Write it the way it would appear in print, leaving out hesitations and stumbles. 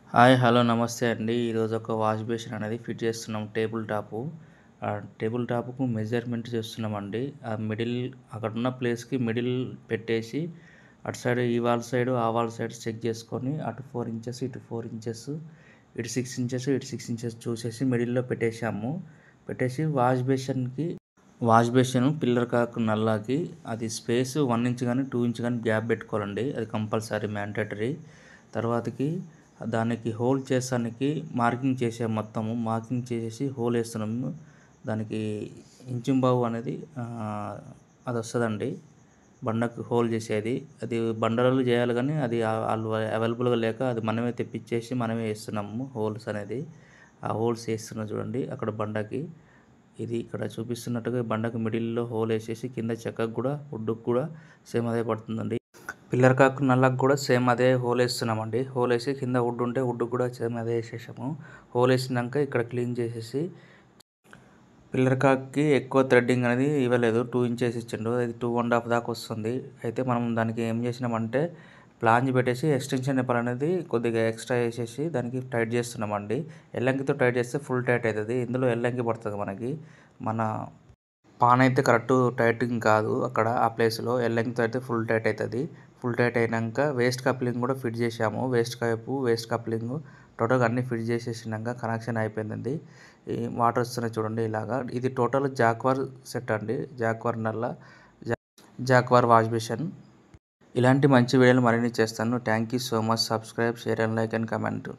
Hi! Hello! నమస్తే అండి. ఈరోజు ఒక వాష్ బేసిన్ అనేది ఫిట్ చేస్తున్నాం టేబుల్ టాపు. టేబుల్ టాప్‌కు మెజర్‌మెంట్ చేస్తున్నామండి. అక్కడున్న ప్లేస్‌కి మిడిల్ పెట్టేసి, అటు సైడ్ ఈ వాల్ సైడు, ఆ వాల్ సైడ్ చెక్ చేసుకొని, అటు 4 ఇంచెస్, ఇటు 4 ఇంచెస్, ఇటు 6 ఇంచెస్, ఇటు 6 ఇంచెస్ చూసేసి మిడిల్‌లో పెట్టేసాము. పెట్టేసి వాష్ బేసిన్ పిల్లర్ కాక్ నల్లాకి అది స్పేస్ 1 ఇంచ్ గాని, 2 ఇంచ్ గాని గ్యాప్ పెట్టుకోవాలండి. అది కంపల్సరీ మ్యాండేటరీ. తర్వాతకి దానికి హోల్ చేసానికి మార్కింగ్ చేసాం మొత్తము. మార్కింగ్ చేసేసి హోల్ ఏస్తున్నాము. దానికి ఇంచుంబావు అనేది అదొస్తదండి. బండకు హోల్ చేసేది. అది బండలలో చేయాలి గానీ, అది ఆళ్ళు అవైలబుల్‌గా లేక అది మనమే తెప్పిచ్చేసి మనమే ఏస్తున్నాము హోల్స్ అనేది. ఆ హోల్స్ ఏస్తున్నా చూడండి అక్కడ బండకి. ఇది ఇక్కడ చూపిస్తున్నట్టుగా బండకు మిడిల్‌లో హోల్ ఏసేసి కింద చెక్కకు గూడా, వుడ్డుకి గూడా సేమ్ అదే పడుతుందండి. పిల్లర్ కాక్ నల్లాకి కూడా సేమ్ అదే హోల్ ఏస్తున్నామండి. హోల్ ఏసి కింద వుడ్ ఉంటే వుడ్‌కి కూడా సేమ్ అదే ఏసేసాము. హోల్ ఏసినంక ఇక్కడ క్లీన్ చేసేసి పిల్లర్ కాక్‌కి ఎక్కువ థ్రెడ్డింగ్ అనేది ఇవ్వలేదు. 2 ఇంచెస్ ఇచ్చిండు. అది 2 ½ దాకా వస్తుంది. అయితే మనం దానికి ఏం చేసినామంటే ఫ్లాంజ్ పెట్టేసి ఎక్స్టెన్షన్ నేపర్ అనేది కొద్దిగా ఎక్స్ట్రా ఏసేసి దానికి టైట్ చేస్తున్నామండి. ఎల్లంకితో టైట్ చేస్తే ఫుల్ టైట్ అయితది. ఇందులో ఎల్లంకి పడుతది మనకి. మన పాన్ అయితే కరెక్ట్ టైటింగ్ కాదు అక్కడ ఆ ప్లేస్‌లో. ఎల్లంకితో అయితే ఫుల్ టైట్ అయితది. ఫుల్ టైట్ అయినంక వేస్ట్ కప్లింగ్ కూడా ఫిట్ చేసాము. వేస్ట్ కప్లింగు టోటల్‌గా అన్నీ ఫిట్ చేసేసినంక కనెక్షన్ అయిపోయిందండి. ఈ వాటర్ వస్తున్నాయి చూడండి ఇలాగా. ఇది టోటల్ జాక్వార్ సెట్ అండి. జాక్వార్ నల్లా, జాక్వార్ వాష్ బేసిన్. ఇలాంటి మంచి వీడియోలు మరిన్ని చేస్తాను. Thank you so much. Subscribe, share and like and comment.